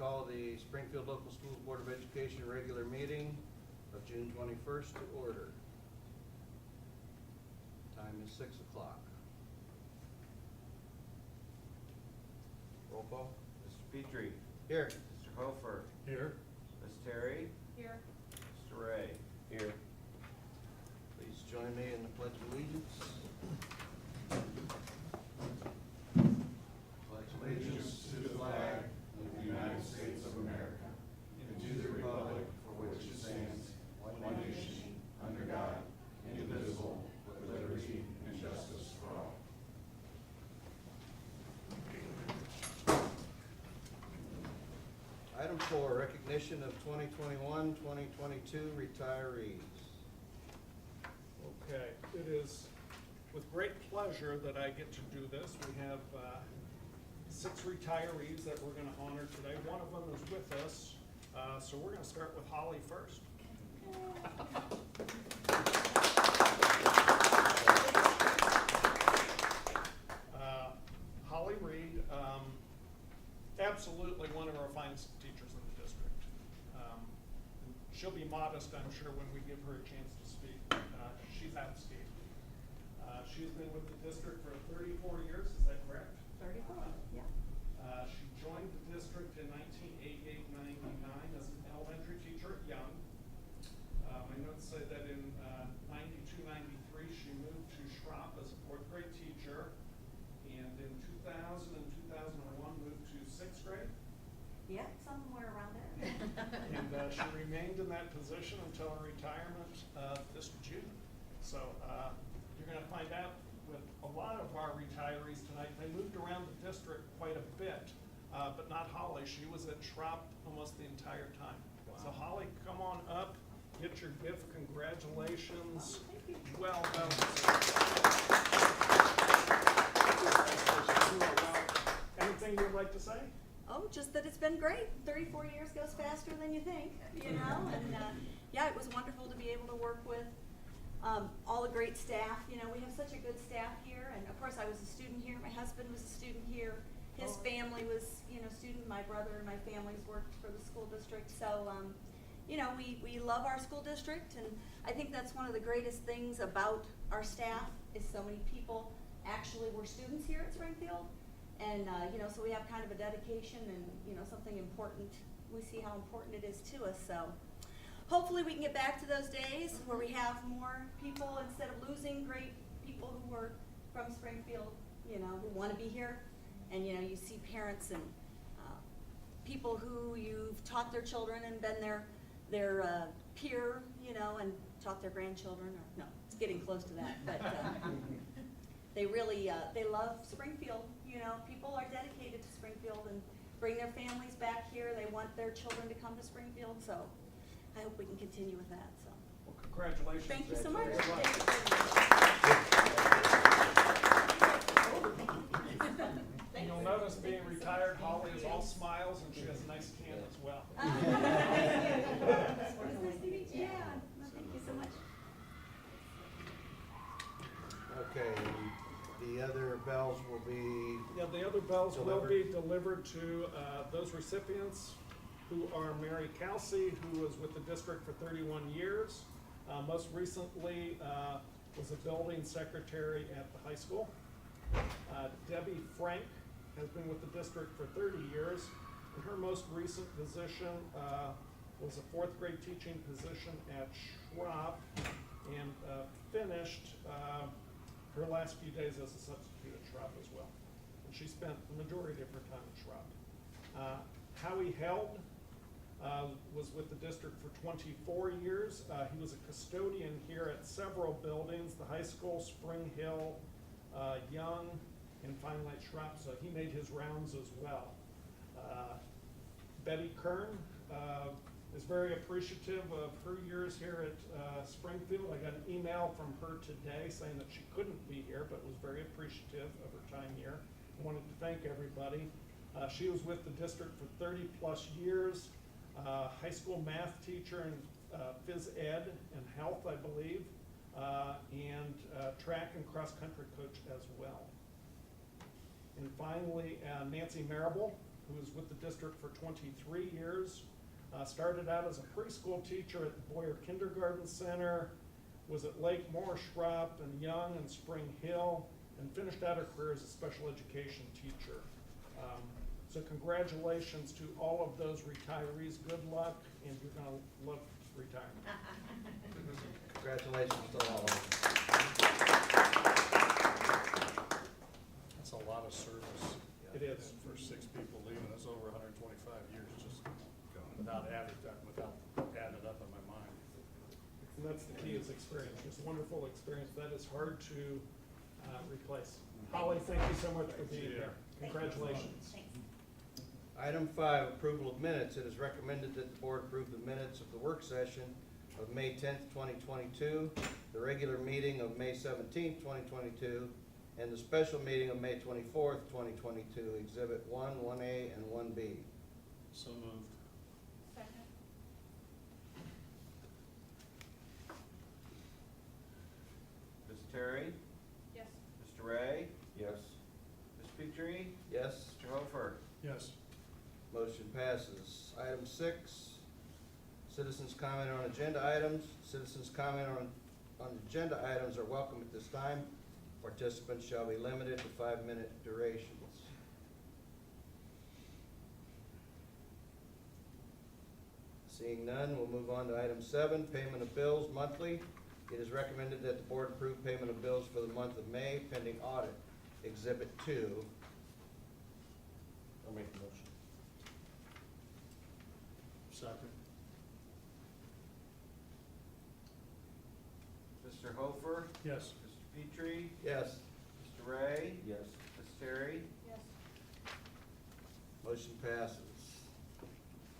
call the Springfield Local Schools Board of Education regular meeting of June 21st to order. Time is 6 o'clock. Roll call. Mr. Petrie. Here. Mr. Hofer. Here. Ms. Terry. Here. Mr. Ray. Here. Please join me in the Pledge of Allegiance. Pledge allegiance to the flag of the United States of America and to the republic for which it stands, one nation, under God, indivisible, with liberty and justice for all. Item 4, recognition of 2021-2022 retirees. Okay, it is with great pleasure that I get to do this. We have 6 retirees that we're going to honor today. One of them is with us, so we're going to start with Holly first. Holly Reed, absolutely one of our finest teachers in the district. She'll be modest, I'm sure, when we give her a chance to speak. She's outstanding. She's been with the district for 34 years, is that correct? 34, yeah. She joined the district in 1988-99 as an elementary teacher at Young. My notes say that in 92-93 she moved to Schropp as a 4th grade teacher, and in 2000 and 2001 moved to 6th grade. Yeah, somewhere around there. And she remained in that position until her retirement this June. So you're going to find out with a lot of our retirees tonight, they moved around the district quite a bit, but not Holly. She was at Schropp almost the entire time. Wow. So Holly, come on up, get your gift. Congratulations. Oh, thank you. Well done. Anything you'd like to say? Oh, just that it's been great. 34 years goes faster than you think, you know, and yeah, it was wonderful to be able to work with all the great staff. You know, we have such a good staff here, and of course I was a student here. My husband was a student here. His family was, you know, student. My brother and my families worked for the school district. So, you know, we love our school district, and I think that's one of the greatest things about our staff is so many people actually were students here at Springfield. And, you know, so we have kind of a dedication and, you know, something important. We see how important it is to us. So hopefully we can get back to those days where we have more people instead of losing great people who were from Springfield, you know, who want to be here. And, you know, you see parents and people who you've taught their children and been their peer, you know, and taught their grandchildren. Or no, it's getting close to that. But they really, they love Springfield. You know, people are dedicated to Springfield and bring their families back here. They want their children to come to Springfield. So I hope we can continue with that. So. Well, congratulations. Thank you so much. You'll notice being retired, Holly is all smiles and she has a nice tan as well. Thank you. Nice to meet you. Yeah. Well, thank you so much. Okay, the other bells will be Yeah, the other bells will delivered. be delivered to those recipients who are Mary Kelsey, who was with the district for 31 years. Most recently was a building secretary at the high school. Debbie Frank has been with the district for 30 years. And her most recent position was a 4th grade teaching position at Schropp, and finished her last few days as a substitute at Schropp as well. And she spent the majority of her time at Schropp. Howie Held was with the district for 24 years. He was a custodian here at several buildings, the high school, Spring Hill, Young, and finally at Schropp, so he made his rounds as well. Betty Kern is very appreciative of her years here at Springfield. I got an email from her today saying that she couldn't be here, but was very appreciative of her time here. I wanted to thank everybody. She was with the district for 30 plus years, high school math teacher and phys ed and health, I believe, and track and cross country coach as well. And finally, Nancy Marable who is with the district for 23 years. Started out as a preschool teacher at the Boyer Kindergarten Center, was at Lake Moorschrop and Young and Spring Hill, and finished out her career as a special education teacher. So congratulations to all of those retirees. Good luck, and you're gonna love retirement. Congratulations to all of them. That's a lot of service. It is. For 6 people leaving, that's over 125 years, just without adding it up in my mind. And that's the key, is experience. Just wonderful experience. That is hard to replace. Holly, thank you so much for being here. Congratulations. Thanks. Item 5, approval of minutes. It is recommended that the board approve the minutes of the work session of May 10th, 2022, the regular meeting of May 17th, 2022, and the special meeting of May 24th, 2022, Exhibit 1, 1A, and 1B. So moved. Second. Ms. Terry? Yes. Mr. Ray? Yes. Ms. Petrie? Yes? Mr. Hofer? Yes. Motion passes. Item 6, citizens comment on agenda items. Citizens comment on agenda items are welcome at this time. Participants shall be limited to 5-minute durations. Seeing none, we'll move on to item 7, payment of bills monthly. It is recommended that the board approve payment of bills for the month of May pending audit. Exhibit 2. I'll make the motion. Second. Mr. Hofer? Yes. Mr. Petrie? Yes. Mr. Ray? Yes. Ms. Terry? Yes. Motion passes.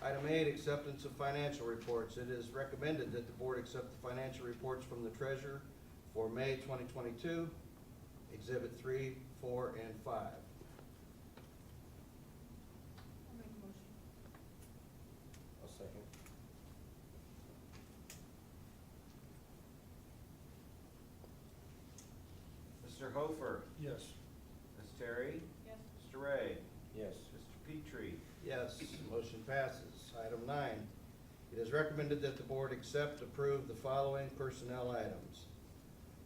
Item 8, acceptance of financial reports. It is recommended that the board accept the financial reports from the treasurer for May 2022, Exhibit 3, 4, and 5. I'll make a motion. I'll second. Mr. Hofer? Yes. Ms. Terry? Yes. Mr. Ray? Yes. Mr. Petrie? Yes, motion passes. Item 9, it is recommended that the board approve the following personnel items.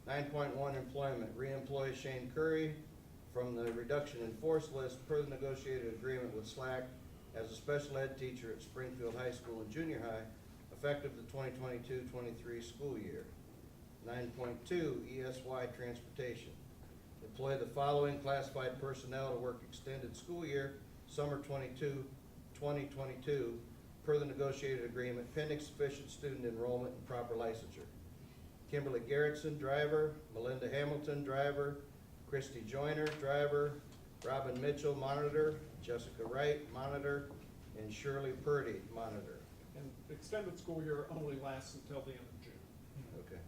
9.1, employment, reemploy Shane Curry from the reduction in force list per the negotiated agreement with SLAC as a special ed teacher at Springfield High School and Junior High, effective the 2022-23 school year. 9.2, ESY transportation. Employ the following classified personnel to work extended school year, summer 2022, per the negotiated agreement, pending sufficient student enrollment and proper licensure. Kimberly Garrettson, driver. Melinda Hamilton, driver. Christy Joyner, driver. Robin Mitchell, monitor. Jessica Wright, monitor. And Shirley Purdy, monitor. And the extended school year only lasts until the end of June. Okay.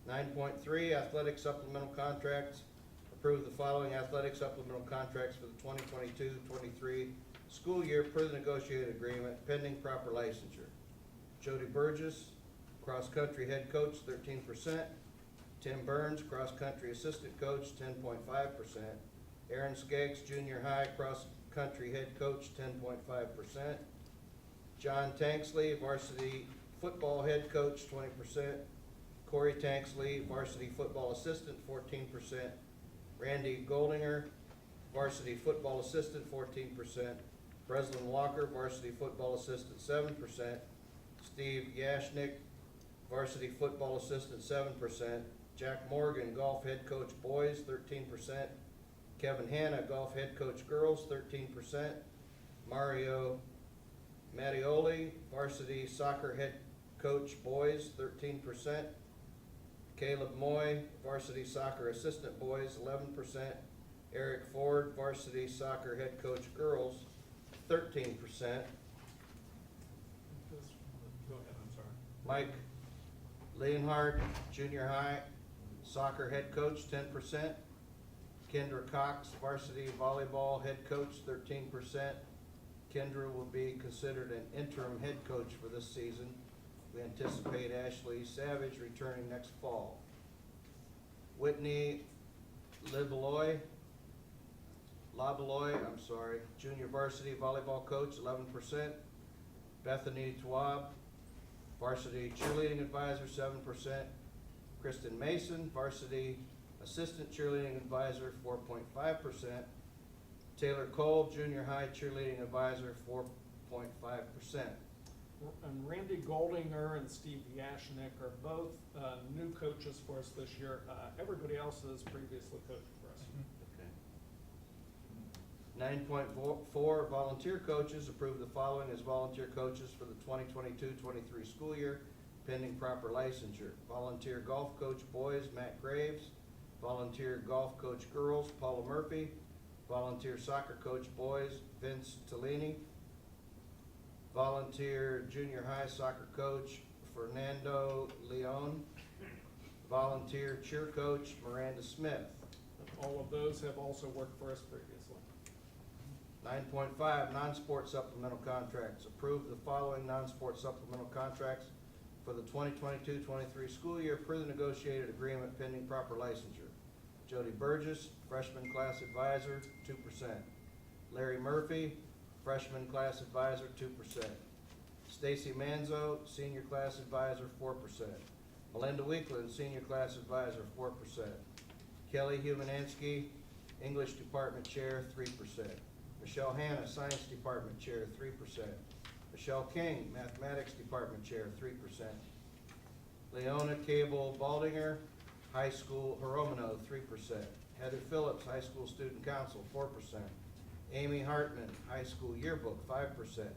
9.3, athletic supplemental contracts. Approve the following athletic supplemental contracts for the 2022-23 school year per the negotiated agreement, pending proper licensure. Jody Burgess, cross-country head coach, 13%. Tim Burns, cross-country assistant coach, 10.5%. Aaron Skaggs, junior high cross-country head coach, 10.5%. John Tanksley, varsity football head coach, 20%. Corey Tanksley, varsity football assistant, 14%. Randy Goldinger, varsity football assistant, 14%. Breslin Walker, varsity football assistant, 7%. Steve Yashnik, varsity football assistant, 7%. Jack Morgan, golf head coach boys, 13%. Kevin Hanna, golf head coach girls, 13%. Mario Mattioli, varsity soccer head coach boys, 13%. Caleb Moy, varsity soccer assistant boys, 11%. Eric Ford, varsity soccer head coach girls, 13%. Go ahead, I'm sorry. Mike Leonhardt, junior high soccer head coach, 10%. Kendra Cox, varsity volleyball head coach, 13%. Kendra will be considered an interim head coach for this season. We anticipate Ashley Savage returning next fall. Whitney junior varsity volleyball coach, 11%. Bethany Twab, varsity cheerleading advisor, 7%. Kristen Mason, varsity assistant cheerleading advisor, 4.5%. Taylor Cole, junior high cheerleading advisor, 4.5%. And Randy Goldinger and Steve Yashnik are both new coaches for us this year. Everybody else has previously coached for us. Okay. 9.4, volunteer coaches. Approve the following as volunteer coaches for the 2022-23 school year, pending proper licensure. Volunteer golf coach boys, Matt Graves. Volunteer golf coach girls, Paula Murphy. Volunteer soccer coach boys, Vince Tellini. Volunteer junior high soccer coach, Fernando Leon. Volunteer cheer coach, Miranda Smith. And all of those have also worked for us previously. 9.5, non-sport supplemental contracts. Approve the following non-sport supplemental contracts for the 2022-23 school year per the negotiated agreement pending proper licensure. Jody Burgess, freshman class advisor, 2%. Larry Murphy, freshman class advisor, 2%. Stacy Manzo, senior class advisor, 4%. Melinda Weekland, senior class advisor, 4%. Kelly Humansky, English department chair, 3%. Michelle Hanna, science department chair, 3%. Michelle King, mathematics department chair, 3%. Leona Cable Baldinger, high school Romano, 3%. Heather Phillips, high school student council, 4%. Amy Hartman, high school yearbook, 5%.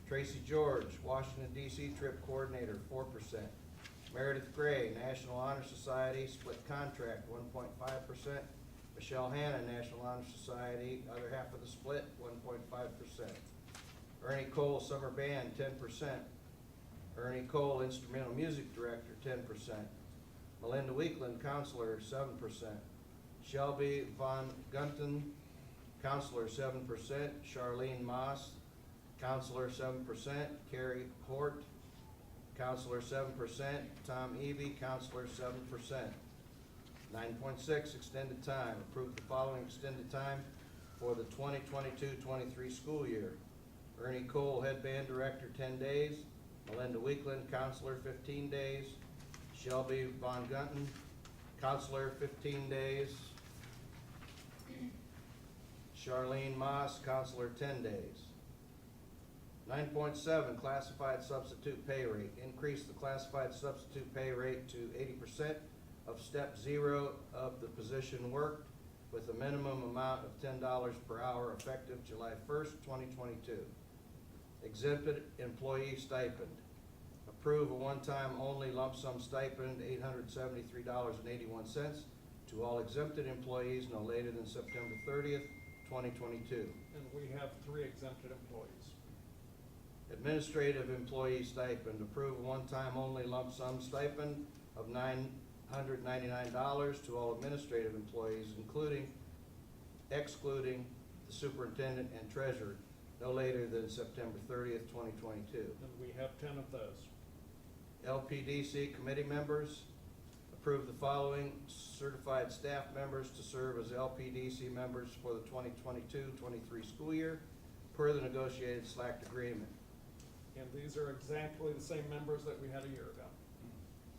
Tracy George, Washington DC trip coordinator, 4%. Meredith Gray, National Honor Society, split contract, 1.5%. Michelle Hanna, National Honor Society, other half of the split, 1.5%. Ernie Cole, summer band, 10%. Ernie Cole, instrumental music director, 10%. Melinda Weekland, counselor, 7%. Shelby Von Gunton, counselor, 7%. Charlene Moss, counselor, 7%. Carrie Hort, counselor, 7%. Tom Eby, counselor, 7%. 9.6, extended time. Approve the following extended time for the 2022-23 school year. Ernie Cole, headband director, 10 days. Melinda Weekland, counselor, 15 days. Shelby Von Gunton, counselor, 15 days. Charlene Moss, counselor, 10 days. 9.7, classified substitute pay rate. Increase the classified substitute pay rate to 80% of step 0 of the position worked with a minimum amount of $10 per hour effective July 1st, 2022. Exempted employee stipend. Approve a one-time only lump sum stipend, $873.81 to all exempted employees no later than September 30th, 2022. And we have 3 exempted employees. Administrative employee stipend. Approve a one-time only lump sum stipend of $999 to all administrative employees, excluding the superintendent and treasurer, no later than September 30th, 2022. And we have 10 of those. LPDC committee members. Approve the following certified staff members to serve as LPDC members for the 2022-23 school year per the negotiated SLAC agreement. And these are exactly the same members that we had a year ago.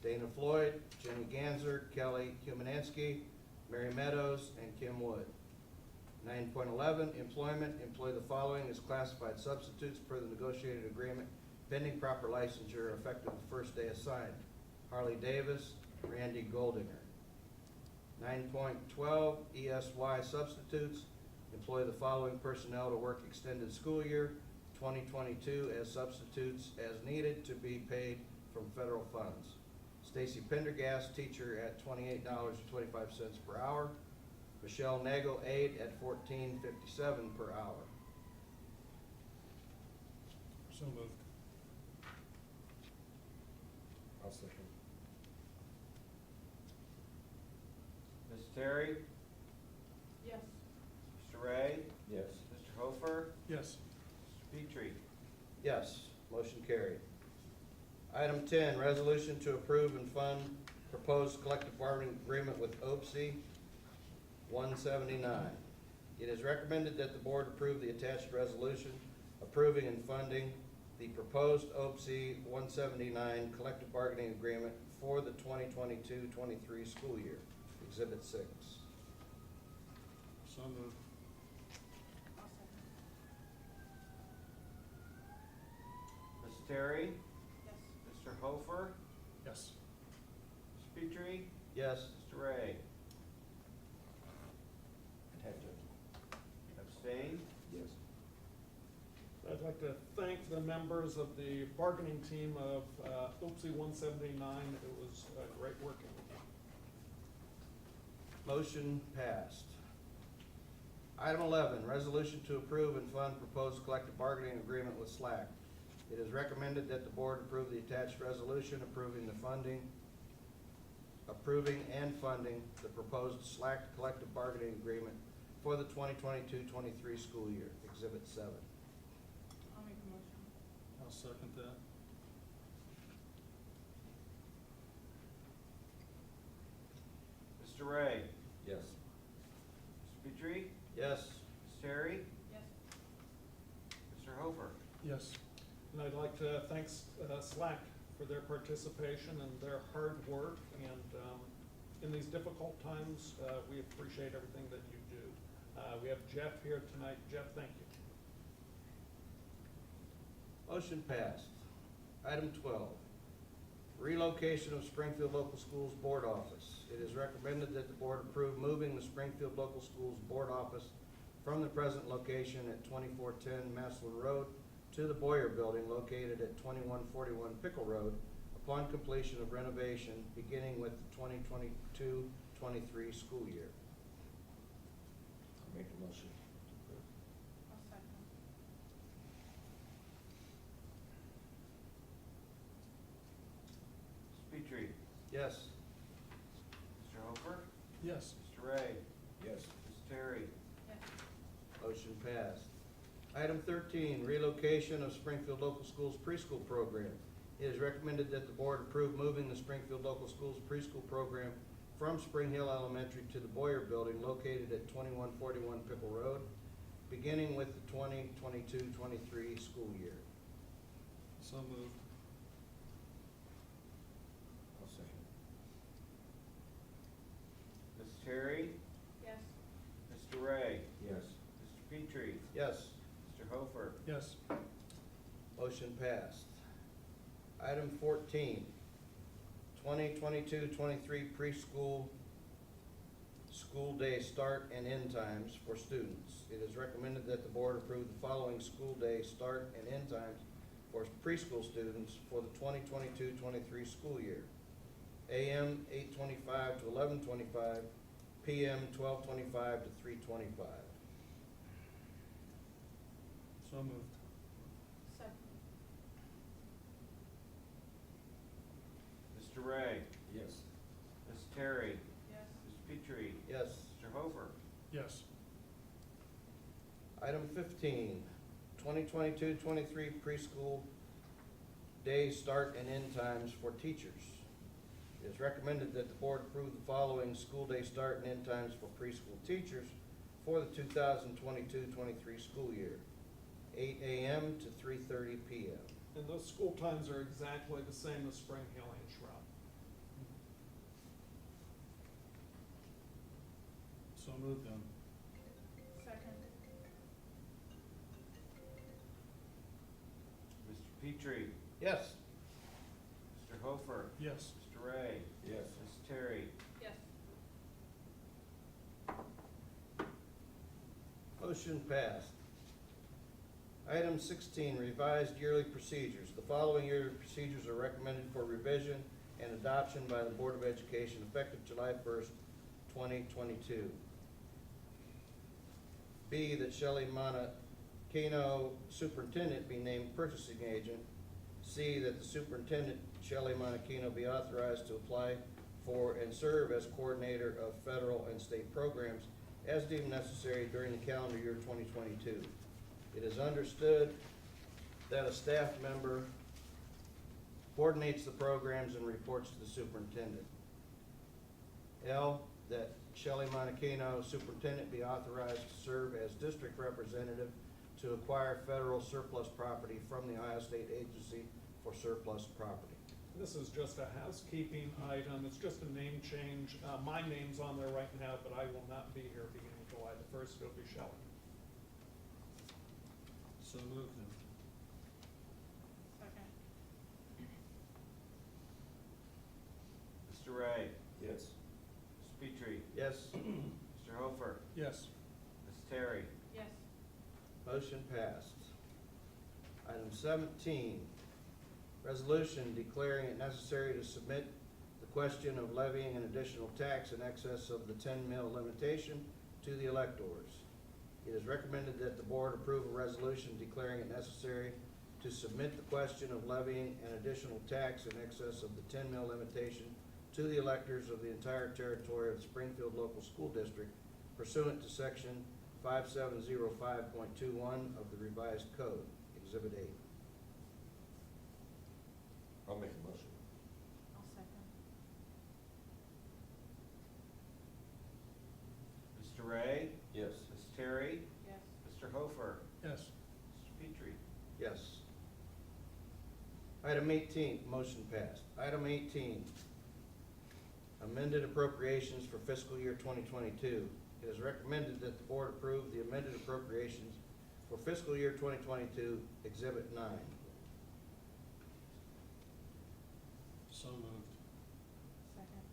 Dana Floyd, Jenny Ganser, Kelly Humansky, Mary Meadows, and Kim Wood. 9.11, employment. Employ the following as classified substitutes per the negotiated agreement pending proper licensure effective the first day assigned. Harley Davis, Randy Goldinger. 9.12, ESY substitutes. Employ the following personnel to work extended school year 2022 as substitutes as needed to be paid from federal funds. Stacy Pendergast, teacher at $28.25 per hour. Michelle Nagel, aide at $14.57 per hour. So moved. I'll second. Ms. Terry? Yes. Mr. Ray? Yes. Mr. Hofer? Yes. Mr. Petrie? Yes, motion carried. Item 10, resolution to approve and fund proposed collective bargaining agreement with OPSI 179. It is recommended that the board approve the attached resolution approving and funding the proposed OPC 179 collective bargaining agreement for the 2022-23 school year. Exhibit 6. So moved. Ms. Terry? Yes. Mr. Hofer? Yes. Mr. Petrie? Yes. Mr. Ray? Abstain? Yes. I'd like to thank the members of the bargaining team of OPC 179. It was great working with them. Motion passed. Item 11, resolution to approve and fund proposed collective bargaining agreement with SLAC. It is recommended that the board approve the attached resolution approving and funding the proposed SLAC collective bargaining agreement for the 2022-23 school year. Exhibit 7. I'll make a motion. I'll second that. Mr. Ray? Yes. Mr. Petrie? Yes. Ms. Terry? Yes. Mr. Hofer? Yes. And I'd like to thank SLAC for their participation and their hard work. And in these difficult times, we appreciate everything that you do. We have Jeff here tonight. Jeff, thank you. Motion passed. Item 12, relocation of Springfield Local Schools Board Office. It is recommended that the board approve moving the Springfield Local Schools Board Office from the present location at 2410 Maslin Road to the Boyer Building located at 2141 Pickle Road upon completion of renovation beginning with the 2022-23 school year. I'll make the motion. I'll second. Ms. Petrie? Yes. Mr. Hofer? Yes. Mr. Ray? Yes. Ms. Terry? Yes. Motion passed. Item 13, relocation of Springfield Local Schools preschool program. It is recommended that the board approve moving the Springfield Local Schools preschool program from Spring Hill Elementary to the Boyer Building located at 2141 Pickle Road, beginning with the 2022-23 school year. So moved. I'll second. Ms. Terry? Yes. Mr. Ray? Yes. Mr. Petrie? Yes. Mr. Hofer? Yes. Motion passed. Item 14, 2022-23 preschool school day start and end times for students. It is recommended that the board approve the following school day start and end times for preschool students for the 2022-23 school year. AM 8:25 to 11:25, PM 12:25 to 3:25. So moved. Second. Mr. Ray? Yes. Ms. Terry? Yes. Ms. Petrie? Yes. Mr. Hofer? Yes. Item 15, 2022-23 preschool day start and end times for teachers. It is recommended that the board approve the following school day start and end times for preschool teachers for the 2022-23 school year. 8 a.m. to 3:30 p.m. And those school times are exactly the same as Spring Hill and Shroud. So moved then. Second. Mr. Petrie? Yes. Mr. Hofer? Yes. Mr. Ray? Yes. Ms. Terry? Yes. Motion passed. Item 16, revised yearly procedures. The following yearly procedures are recommended for revision and adoption by the Board of Education effective July 1st, 2022. B, that Shelley Monachino, superintendent, be named purchasing agent. C, that the superintendent, Shelley Monachino, be authorized to apply for and serve as coordinator of federal and state programs as deemed necessary during the calendar year 2022. It is understood that a staff member coordinates the programs and reports to the superintendent. L, that Shelley Monachino, Superintendent, be authorized to serve as district representative to acquire federal surplus property from the Ohio State Agency for Surplus Property. This is just a housekeeping item. It's just a name change. My name's on there right now, but I will not be here beginning July the 1st. It'll be Shelley. So moved then. Second. Mr. Ray. Yes. Mr. Petrie. Yes. Mr. Hofer. Yes. Ms. Terry. Yes. Motion passed. Item 17, resolution declaring it necessary to submit the question of levying an additional tax in excess of the 10 mil limitation to the electors. It is recommended that the board approve a resolution declaring it necessary to submit the question of levying an additional tax in excess of the 10 mil limitation to the electors of the entire territory of the Springfield Local School District pursuant to section 5705.21 of the revised code, Exhibit 8. I'll make a motion. I'll second. Mr. Ray. Yes. Ms. Terry. Yes. Mr. Hofer. Yes. Mr. Petrie. Yes. Item 18, motion passed. Item 18, amended appropriations for fiscal year 2022. It is recommended that the board approve the amended appropriations for fiscal year 2022, Exhibit 9. So moved. Second.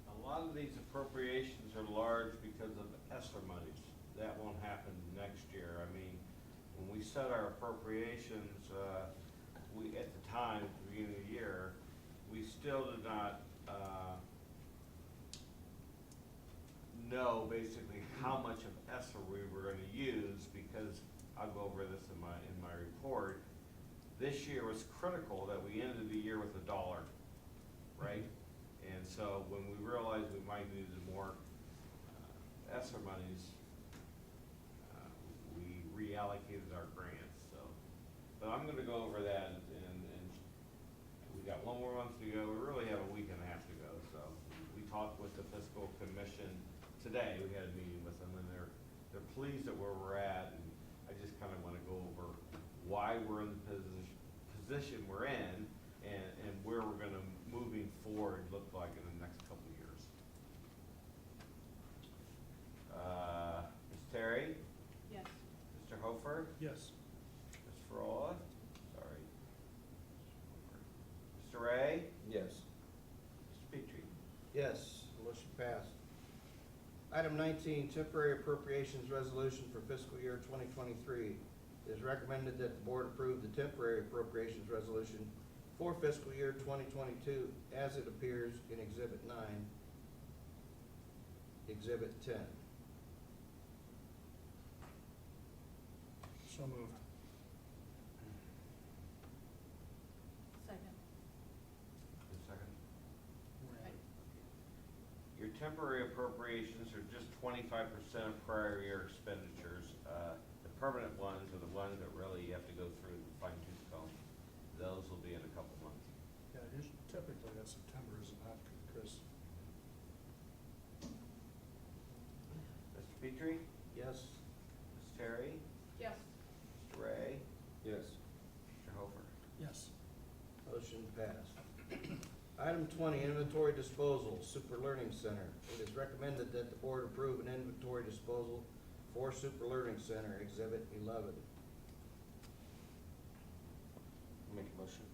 A lot of these appropriations are large because of ESSER monies. That won't happen next year. I mean, when we set our appropriations, we, at the time, at the beginning of the year, we still did not, know basically how much of ESSER we were gonna use, because I'll go over this in my report. This year was critical that we ended the year with $1, right? And so when we realized we might need more ESSER monies, we reallocated our grants, so. But I'm gonna go over that, and we got one more month to go. We really have a week and a half to go, so. We talked with the fiscal commission today. We had a meeting with them, and they're pleased at where we're at, and I just kinda wanna go over why we're in the position we're in, and where we're gonna, moving forward, look like in the next couple of years. Ms. Terry. Yes. Mr. Hofer. Yes. Ms. Frola. Sorry. Mr. Ray. Yes. Mr. Petrie. Yes, motion passed. Item 19, temporary appropriations resolution for fiscal year 2023. It is recommended that the board approve the temporary appropriations resolution for fiscal year 2022 as it appears in Exhibit 9, Exhibit 10. So moved. Second. Just a second. Right. Your temporary appropriations are just 25% of prior year expenditures. The permanent ones are the ones that really you have to go through and fine tooth comb. Those will be in a couple months. Yeah, usually typically that's September, is it not, Chris? Mr. Petrie. Yes. Ms. Terry. Yes. Mr. Ray. Yes. Mr. Hofer. Yes. Motion passed. Item 20, inventory disposal, Super Learning Center. It is recommended that the board approve an inventory disposal for Super Learning Center, Exhibit 11. I'll make a motion.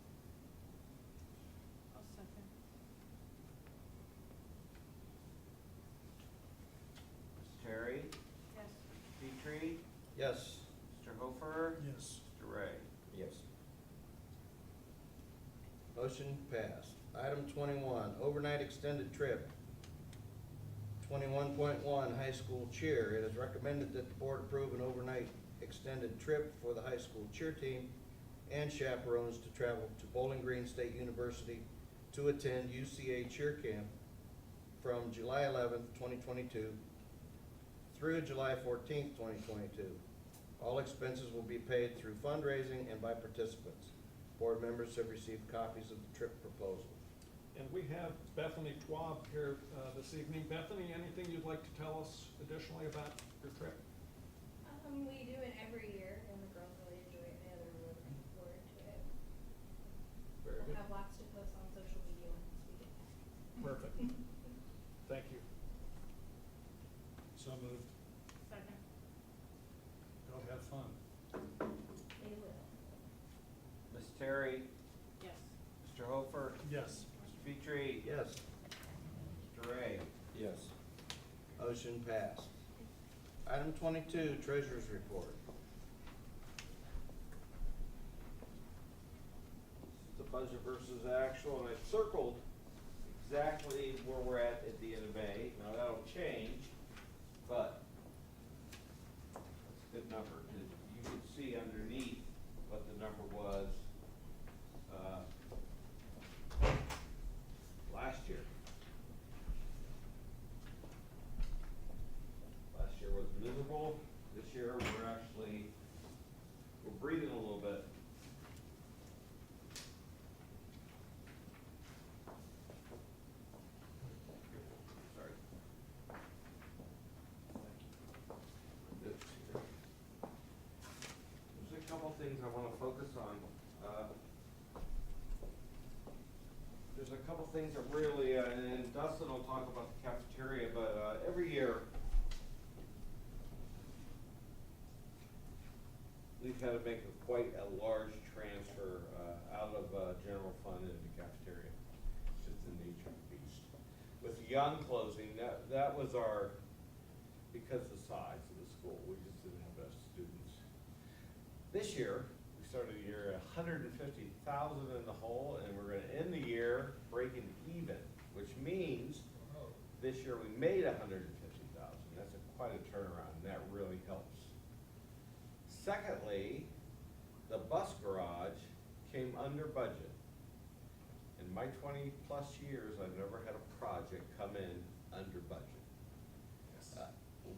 I'll second. Ms. Terry. Yes. Mr. Petrie. Yes. Mr. Hofer. Yes. Mr. Ray. Yes. Motion passed. Item 21, overnight extended trip. 21.1, high school cheer. It is recommended that the board approve an overnight extended trip for the high school cheer team and chaperones to travel to Bowling Green State University to attend UCA cheer camp from July 11th, 2022 through July 14th, 2022. All expenses will be paid through fundraising and by participants. Board members have received copies of the trip proposal. And we have Bethany Twab here this evening. Bethany, anything you'd like to tell us additionally about your trip? We do it every year, and the girls really enjoy it, and they're really looking forward to it. Very We'll good. have lots to post on social media once we get back. Perfect. Thank you. So moved. Second. Go have fun. They will. Ms. Terry, Yes. Mr. Hofer, Yes. Mr. Petrie, Yes. Mr. Ray. Yes. Motion passed. Item 22, Treasurer's Report. This is the budget versus actual, and I circled exactly where we're at the end of May. Now, that'll change, but it's a good number. You can see underneath what the number was, last year. Last year was miserable. This year, we're breathing a little bit. Sorry. There's a couple things I want to focus on. There's a couple things that really, and Dustin will talk about the cafeteria, but every year, we've had to make quite a large transfer out of general fund into cafeteria. It's just the nature of the beast. With Young closing, that was because of the size of the school, we just didn't have enough students. This year, we started the year at 150,000 in the hole, and we're gonna end the year breaking even, which means this year we made 150,000. That's quite a turnaround, and that really helps. Secondly, the bus garage came under budget. In my 20-plus years, I've never had a project come in under budget.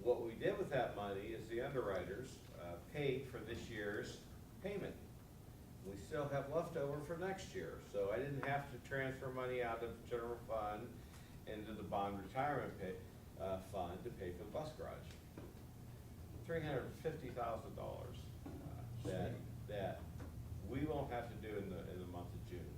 What we did with that money is the underwriters paid for this year's payment. We still have leftover for next year, so I didn't have to transfer money out of general fund into the bond retirement fund to pay for the bus garage. $350,000 that we won't have to do in the month of June.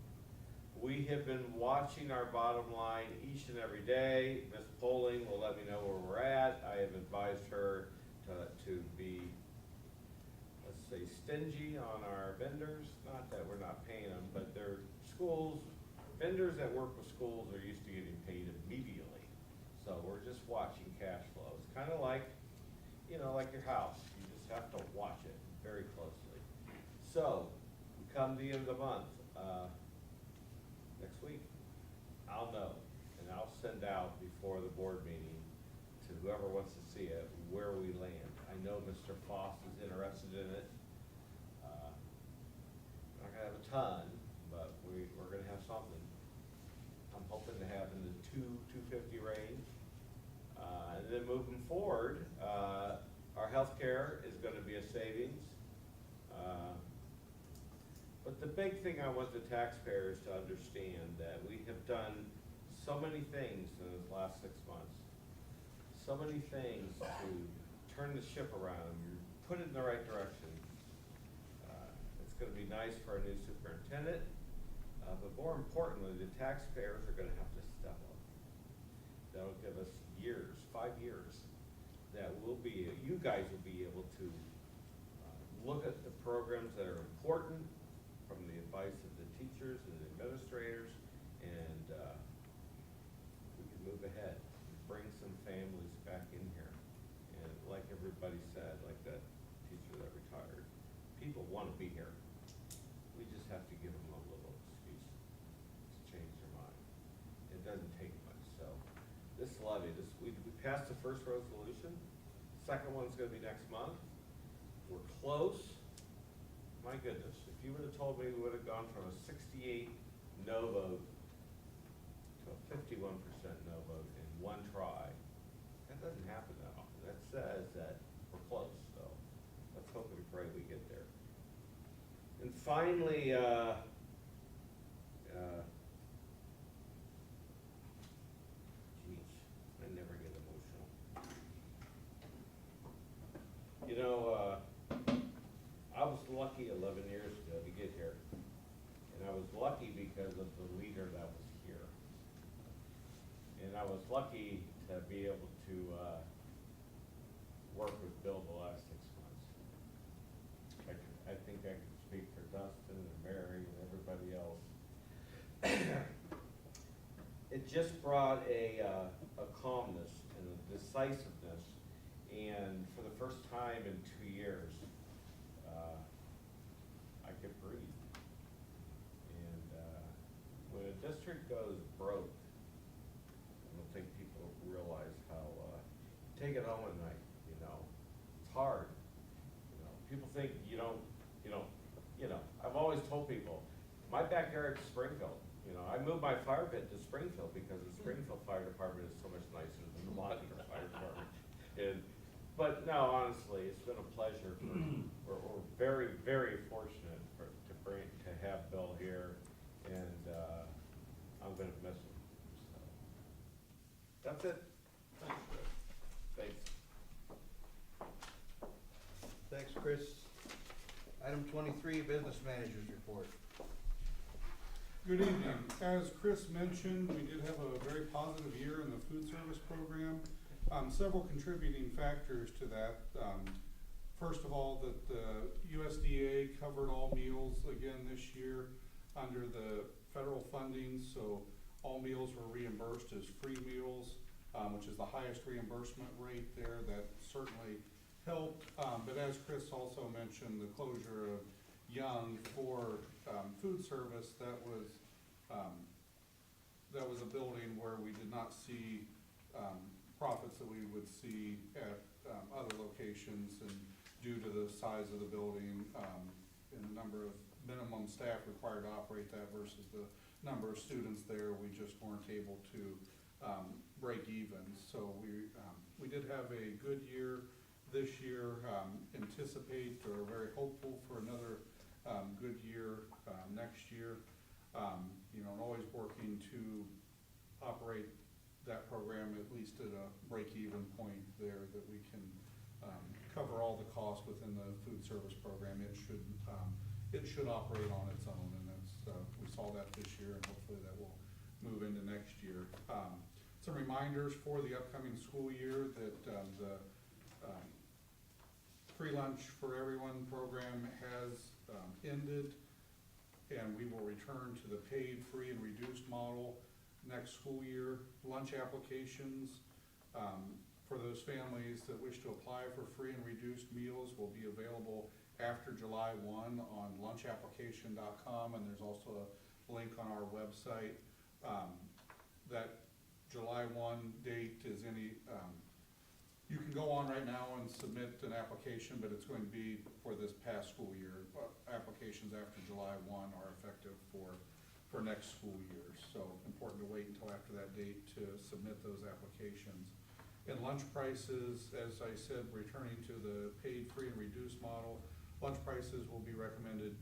We have been watching our bottom line each and every day. Ms. Poling will let me know where we're at. I have advised her to be, let's say, stingy on our vendors. Not that we're not paying them, but they're schools, vendors that work with schools are used to getting paid immediately. So we're just watching cash flow. It's kind of like, like your house. You just have to watch it very closely. So, we come to the end of the month, next week, I'll know, and I'll send out before the board meeting to whoever wants to see it, where we land. I know Mr. Foss is interested in it. We're not gonna have a ton, but we're gonna have something. I'm hoping to have in the 250 range. And then moving forward, our healthcare is gonna be a savings. But the big thing I want the taxpayers to understand that we have done so many things in this last 6 months. So many things to turn the ship around, put it in the right direction. It's gonna be nice for our new superintendent, but more importantly, the taxpayers are gonna have to step up. That'll give us years, 5 years, that you guys will be able to look at the programs that are important from the advice of the teachers and the administrators, and we can move ahead, bring some families back in here. And like everybody said, like that teacher that retired, people want to be here. We just have to give them a little excuse to change their mind. It doesn't take much, so this levy, we passed the first resolution. Second one's gonna be next month. We're close. My goodness, if you would've told me we would've gone from a 68 no vote to a 51% no vote in one try, that doesn't happen that often. That says that we're close, so let's hope and pray we get there. And finally, just brought a calmness and a decisiveness, and for the first time in 2 years, I could breathe. And when a district goes broke, I don't think people realize how, take it home at night, you know, it's hard. You know, people think I've always told people, my backyard's Springfield. You know, I moved my fire pit to Springfield because the Springfield Fire Department is so much nicer than the Montgomery Fire Department. But no, honestly, it's been a pleasure. We're very, very fortunate to have Bill here, and I'm gonna miss him. So that's it. Thanks. Thanks, Chris. Item 23, Business Managers Report. Good evening. As Chris mentioned, we did have a very positive year in the food service program. Several contributing factors to that. First of all, that the USDA covered all meals again this year under the federal funding, so all meals were reimbursed as free meals, which is the highest reimbursement rate there. That certainly helped. But as Chris also mentioned, the closure of Young for food service, that was a building where we did not see profits that we would see at other locations, and due to the size of the building and the number of minimum staff required to operate that versus the number of students there, we just weren't able to break even. So we did have a good year this year, anticipate or are very hopeful for another good year next year. You know, and always working to operate that program at least at a break-even point there, that we can cover all the costs within the food service program. It should operate on its own, and that's we saw that this year, and hopefully that will move into next year. Some reminders for the upcoming school year that the free lunch for everyone program has ended, and we will return to the paid, free, and reduced model next school year. Lunch applications for those families that wish to apply for free and reduced meals will be available after July 1 on lunchapplication.com, and there's also a link on our website. That July 1 date is you can go on right now and submit an application, but it's going to be for this past school year. Applications after July 1 are effective for next school year. So important to wait until after that date to submit those applications. And lunch prices, as I said, returning to the paid, free, and reduced model, lunch prices will be recommended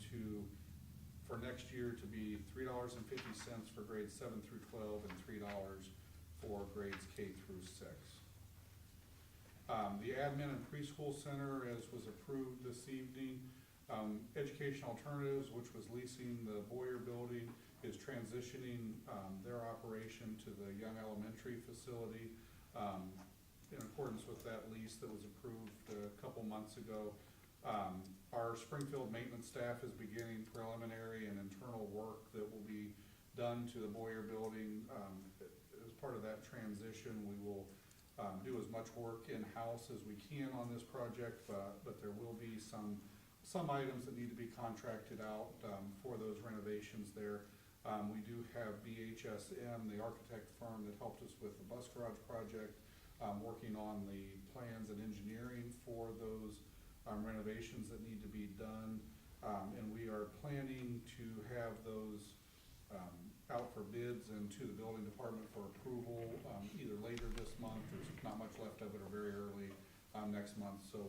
for next year to be $3.50 for grades 7 through 12 and $3 for grades K through 6. The admin and preschool center, as was approved this evening, Education Alternatives, which was leasing the Boyer building, is transitioning their operation to the Young Elementary facility in accordance with that lease that was approved a couple months ago. Our Springfield maintenance staff is beginning preliminary and internal work that will be done to the Boyer building. As part of that transition, we will do as much work in-house as we can on this project, but there will be some items that need to be contracted out for those renovations there. We do have BHSM, the architect firm that helped us with the bus garage project, working on the plans and engineering for those renovations that need to be done. And we are planning to have those out for bids and to the building department for approval either later this month, there's not much left of it, or very early next month. So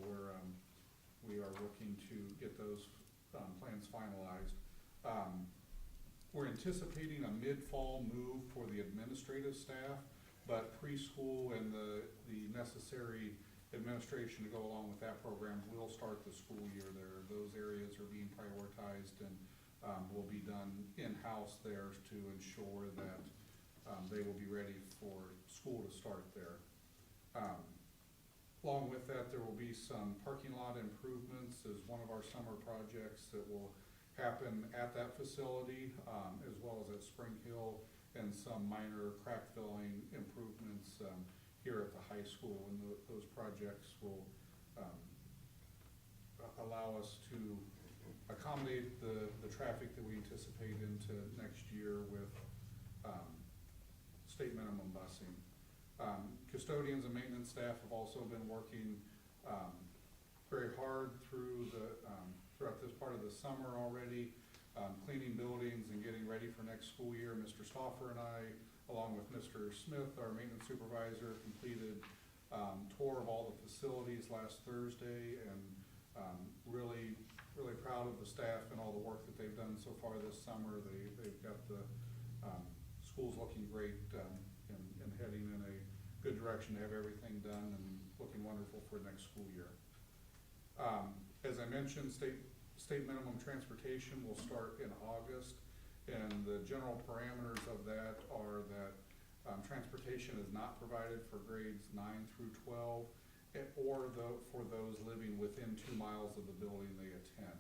we are looking to get those plans finalized. We're anticipating a mid-fall move for the administrative staff, but preschool and the necessary administration to go along with that program will start the school year there. Those areas are being prioritized and will be done in-house there to ensure that they will be ready for school to start there. Along with that, there will be some parking lot improvements as one of our summer projects that will happen at that facility, as well as at Spring Hill and some minor crack filling improvements here at the high school. And those projects will allow us to accommodate the traffic that we anticipate into next year with state minimum busing. Custodians and maintenance staff have also been working very hard throughout this part of the summer already, cleaning buildings and getting ready for next school year. Mr. Stauffer and I, along with Mr. Smith, our maintenance supervisor, completed tour of all the facilities last Thursday, and really proud of the staff and all the work that they've done so far this summer. They've got the schools looking great and heading in a good direction to have everything done and looking wonderful for next school year. As I mentioned, state minimum transportation will start in August, and the general parameters of that are that transportation is not provided for grades 9 through 12 or for those living within 2 miles of the building they attend.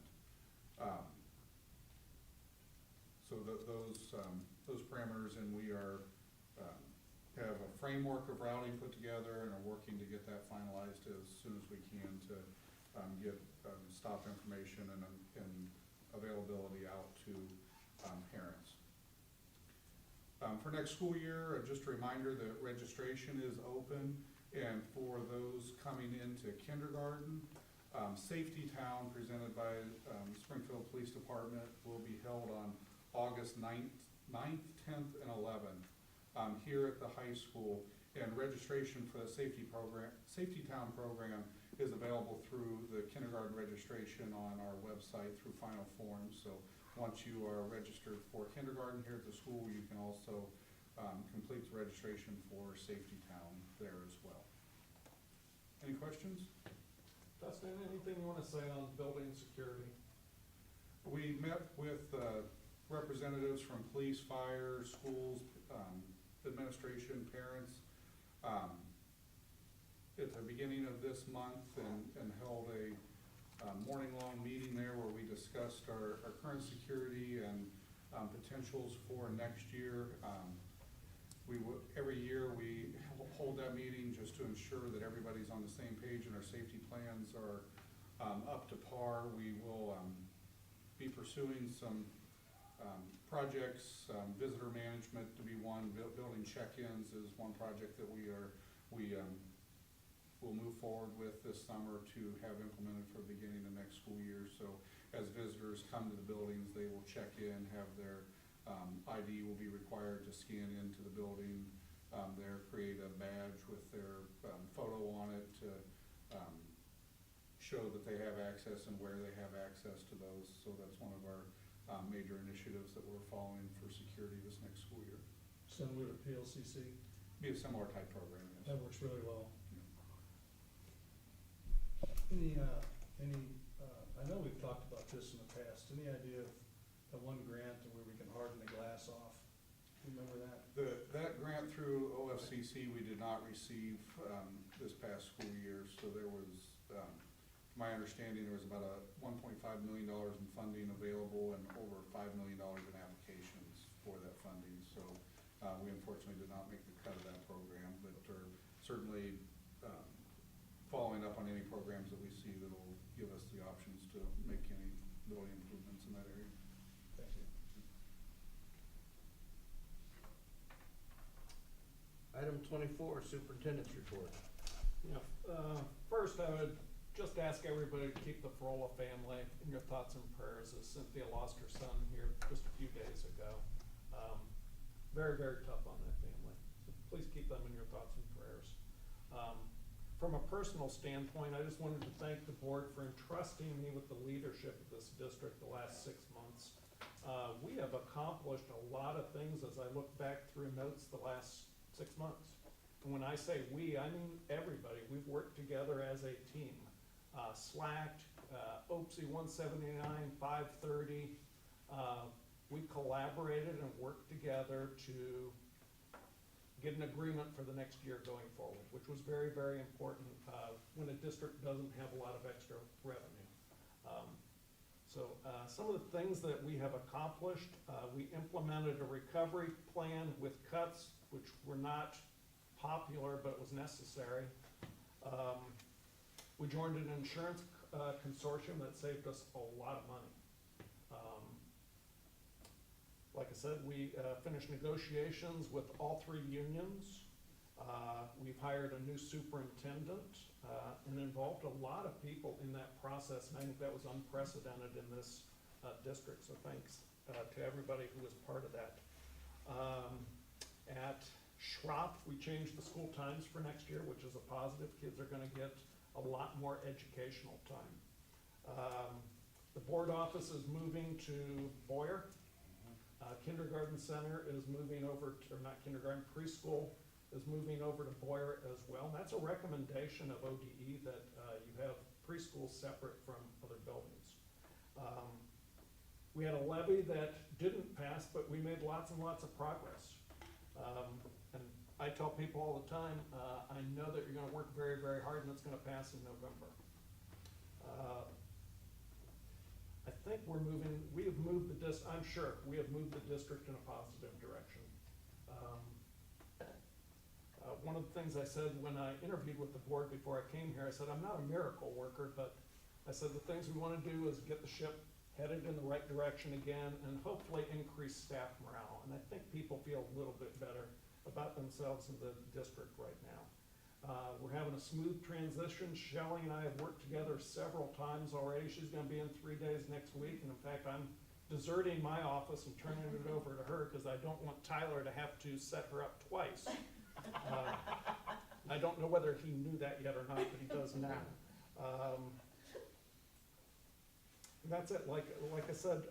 So those parameters, and we have a framework of routing put together and are working to get that finalized as soon as we can to get stop information and availability out to parents. For next school year, just a reminder that registration is open, and for those coming into kindergarten, Safety Town presented by Springfield Police Department will be held on August 9th, 10th, and 11th here at the high school, and registration for the Safety Town program is available through the kindergarten registration on our website through Final Forms. So once you are registered for kindergarten here at the school, you can also complete the registration for Safety Town there as well. Any questions? Dustin, anything you want to say on building security? We met with representatives from police, fire, schools, administration, parents at the beginning of this month, and held a morning-long meeting there where we discussed our current security and potentials for next year. Every year we hold that meeting just to ensure that everybody's on the same page and our safety plans are up to par. We will be pursuing some projects, visitor management to be one, building check-ins is one project that we will move forward with this summer to have implemented for the beginning of next school year. So as visitors come to the buildings, they will check in, have their ID will be required to scan into the building, create a badge with their photo on it to show that they have access and where they have access to those. So that's one of our major initiatives that we're following for security this next school year. Similar to PLCC? Be a similar type program, yes. That works really well. I know we've talked about this in the past, any idea of the one grant where we can harden the glass off? Do you remember that? That grant through OFCC we did not receive this past school year, so there was, my understanding, there was about a $1.5 million in funding available and over $5 million in applications for that funding. So we unfortunately did not make the cut of that program, but are certainly following up on any programs that we see that will give us the options to make any building improvements in that area. Thank you. Item 24, Superintendent's Report. Yeah, first I would just ask everybody to keep the Frola family in your thoughts and prayers, as Cynthia lost her son here just a few days ago. Very, very tough on that family. So please keep them in your thoughts and prayers. From a personal standpoint, I just wanted to thank the board for entrusting me with the leadership of this district the last 6 months. We have accomplished a lot of things as I look back through notes the last 6 months. And when I say we, I mean everybody. We've worked together as a team. Slacked, OPSI 179, 530. We collaborated and worked together to get an agreement for the next year going forward, which was very, very important when a district doesn't have a lot of extra revenue. So some of the things that we have accomplished, we implemented a recovery plan with cuts, which were not popular, but it was necessary. We joined an insurance consortium that saved us a lot of money. Like I said, we finished negotiations with all 3 unions. We've hired a new superintendent and involved a lot of people in that process, and I think that was unprecedented in this district, so thanks to everybody who was part of that. At Schropp, we changed the school times for next year, which is a positive. Kids are gonna get a lot more educational time. The board office is moving to Boyer. Kindergarten center is moving over to, or not kindergarten, preschool is moving over to Boyer as well. And that's a recommendation of ODE that you have preschool separate from other buildings. We had a levy that didn't pass, but we made lots and lots of progress. And I tell people all the time, I know that you're gonna work very, very hard and it's gonna pass in November. I think we have moved I'm sure, we have moved the district in a positive direction. One of the things I said when I interviewed with the board before I came here, I said, I'm not a miracle worker, but I said the things we wanna do is get the ship headed in the right direction again and hopefully increase staff morale. And I think people feel a little bit better about themselves in the district right now. We're having a smooth transition. Shelley and I have worked together several times already. She's gonna be in 3 days next week, and in fact, I'm deserting my office and turning it over to her because I don't want Tyler to have to set her up twice. I don't know whether he knew that yet or not, but he does now. And that's it. Like I said,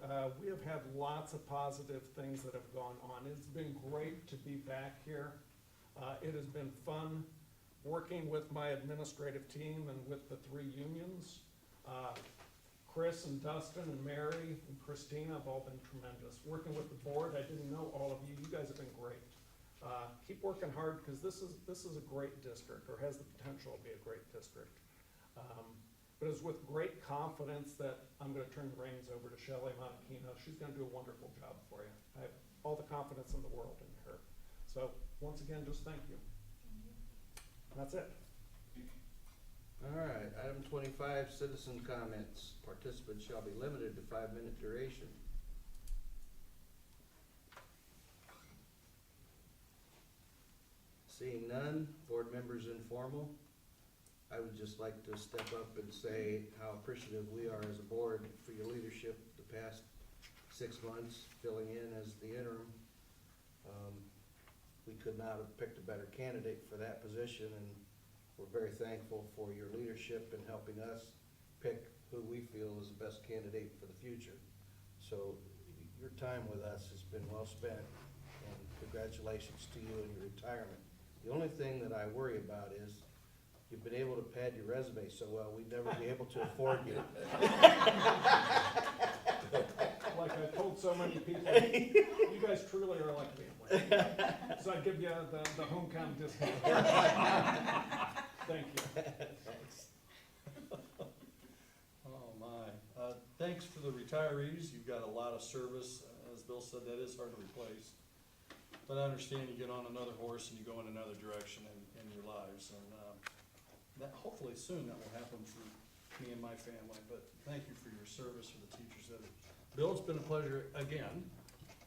we have had lots of positive things that have gone on. It's been great to be back here. It has been fun working with my administrative team and with the 3 unions. Chris and Dustin and Mary and Christina have all been tremendous. Working with the board, I didn't know all of you. You guys have been great. Keep working hard because this is a great district, or has the potential to be a great district. But it's with great confidence that I'm gonna turn the reins over to Shelley Monachino. She's gonna do a wonderful job for you. I have all the confidence in the world in her. So, once again, just thank you. And that's it. All right, item 25, citizen comments. Participants shall be limited to 5-minute duration. Seeing none, board members informal. I would just like to step up and say how appreciative we are as a board for your leadership the past 6 months, filling in as the interim. We could not have picked a better candidate for that position, and we're very thankful for your leadership in helping us pick who we feel is the best candidate for the future. So your time with us has been well spent, and congratulations to you in your retirement. The only thing that I worry about is you've been able to pad your resume so well, we'd never be able to afford you. Like I told so many people, you guys truly are like family. So I give you the hometown discount. Thank you. Thanks. Oh my, thanks for the retirees, you've got a lot of service, as Bill said, that is hard to replace. But I understand you get on another horse and you go in another direction in your lives, and, that, hopefully soon that will happen for me and my family, but thank you for your service, for the teachers that, Bill, it's been a pleasure again.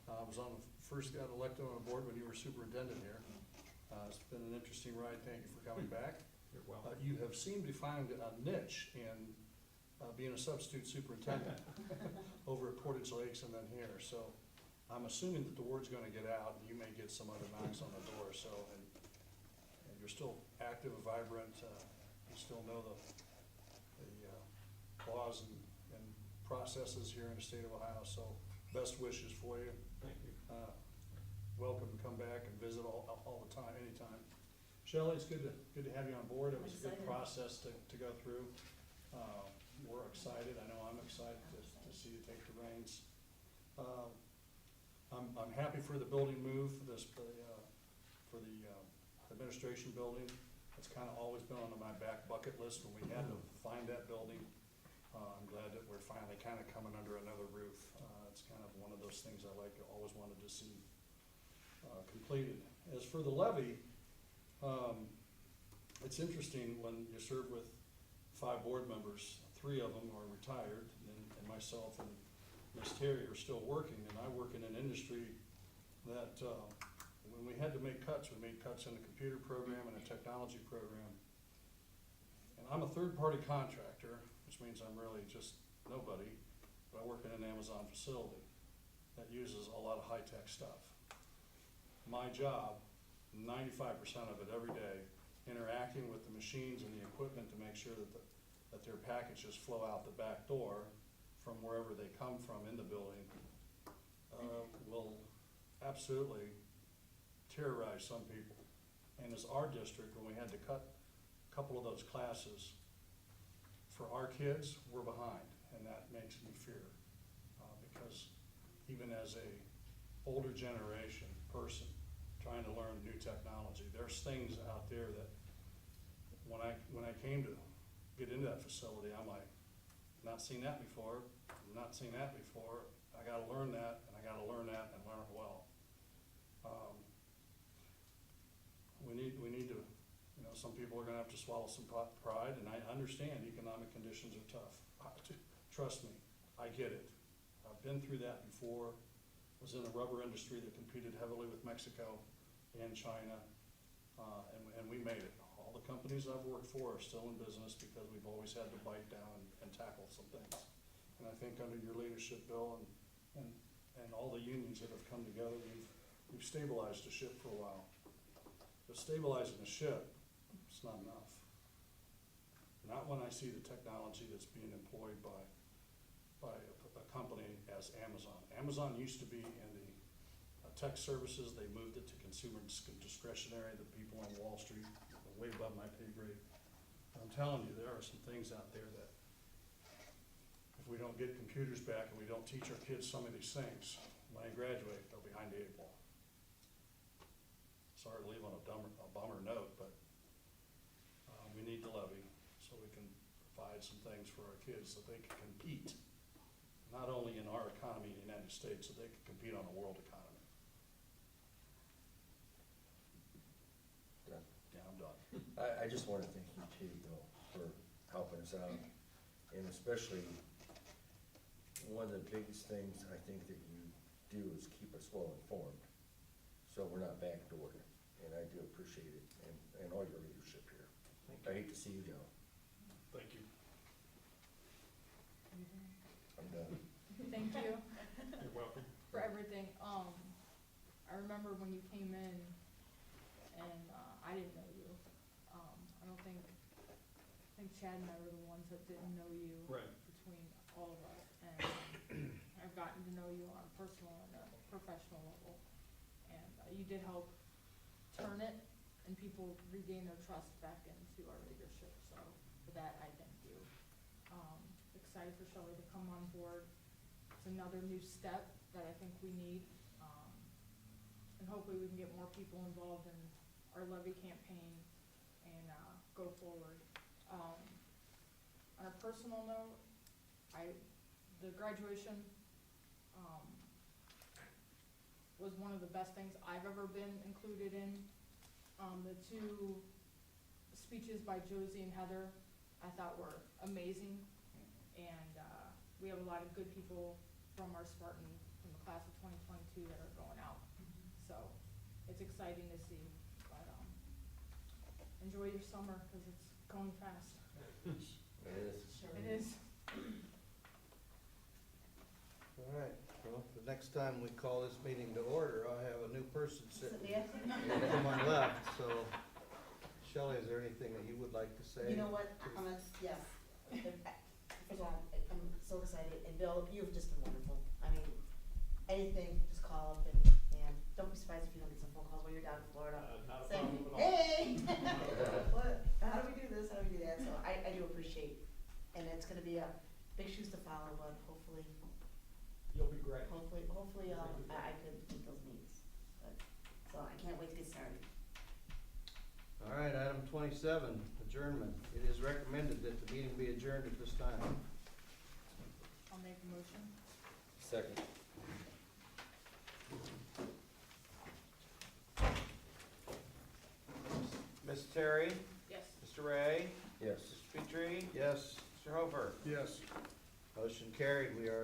I was first got elected on a board when you were superintendent here. It's been an interesting ride, thank you for coming back. You're welcome. You have seemed to find a niche in being a substitute superintendent over at Portage Lakes and then here, so I'm assuming that the word's gonna get out and you may get some other knocks on the door, so, and you're still active and vibrant, you still know the laws and processes here in the state of Ohio, so best wishes for you. Thank you. Welcome to come back and visit all the time, anytime. Shelley, it's good to have you on board. It was a good process to go through. We're excited. I know I'm excited to see you take the reins. I'm happy for the building move for the administration building. It's kind of always been on my back bucket list when we had to find that building. I'm glad that we're finally kind of coming under another roof. It's kind of one of those things I like, always wanted to see completed. As for the levy, it's interesting when you serve with 5 board members, 3 of them are retired, and myself and Ms. Terry are still working, and I work in an industry that, when we had to make cuts, we made cuts in the computer program and a technology program. And I'm a third-party contractor, which means I'm really just nobody, but I work in an Amazon facility that uses a lot of high-tech stuff. My job, 95% of it every day, interacting with the machines and the equipment to make sure that their packages flow out the back door from wherever they come from in the building, will absolutely terrorize some people. And as our district, when we had to cut a couple of those classes, for our kids, we're behind, and that makes me fear. Because even as a older generation person trying to learn new technology, there's things out there that when I came to get into that facility, I'm like, not seen that before, not seen that before, I gotta learn that, and I gotta learn that and learn it well. We need to, some people are gonna have to swallow some pride, and I understand economic conditions are tough. Trust me, I get it. I've been through that before, was in the rubber industry that competed heavily with Mexico and China, and we made it. All the companies I've worked for are still in business because we've always had to bite down and tackle some things. And I think under your leadership, Bill, and all the unions that have come together, we've stabilized the ship for a while. But stabilizing the ship, it's not enough. Not when I see the technology that's being employed by a company as Amazon. Amazon used to be in the tech services. They moved it to consumer discretionary, the people on Wall Street, way above my pay grade. I'm telling you, there are some things out there that if we don't get computers back and we don't teach our kids some of these things, when they graduate, they're behind the 8 ball. Sorry to leave on a bummer note, but we need to levy so we can provide some things for our kids so they can compete, not only in our economy in the United States, so they can compete on a world economy. Done. Yeah, I'm done. I just want to thank you too, Bill, for helping us out, and especially, one of the biggest things I think that you do is keep us well informed, so we're not backdoored, and I do appreciate it, and all your leadership here. I hate to see you go. Thank you. I'm done. Thank you You're welcome. for everything. I remember when you came in and, I didn't know you. I think Chad and I were the ones that didn't know you. Right. Between all of us, and I've gotten to know you on a personal and a professional level. And you did help turn it, and people regain their trust back into our leadership, so for that, I thank you. Excited for Shelley to come on board. It's another new step that I think we need, and hopefully we can get more people involved in our levy campaign and go forward. On a personal note, the graduation was one of the best things I've ever been included in. The 2 speeches by Josie and Heather I thought were amazing, and we have a lot of good people from our Spartan, from the class of 2022 that are going out. So it's exciting to see, but enjoy your summer because it's going fast. It is. It is. All right, well, the next time we call this meeting to order, I'll have a new person sitting to my left, so. Shelley, is there anything that you would like to say? You know what, yes. First of all, I'm so excited, and Bill, you've just been wonderful. I mean, anything, just call up, and don't be surprised if you don't get some phone calls while you're down in Florida. Not a saying, problem at all. hey, what, how do we do this, how do we do that? So I do appreciate, and it's gonna be a big shoes to follow, but hopefully, You'll be great. hopefully, I could meet those needs. But, so I can't wait to get started. All right, item 27, adjournment. It is recommended that the meeting be adjourned at this time. I'll make a motion. Second. Ms. Terry? Yes. Mr. Ray? Yes. Mr. Petrie? Yes. Mr. Hofer? Yes. Motion carried. We are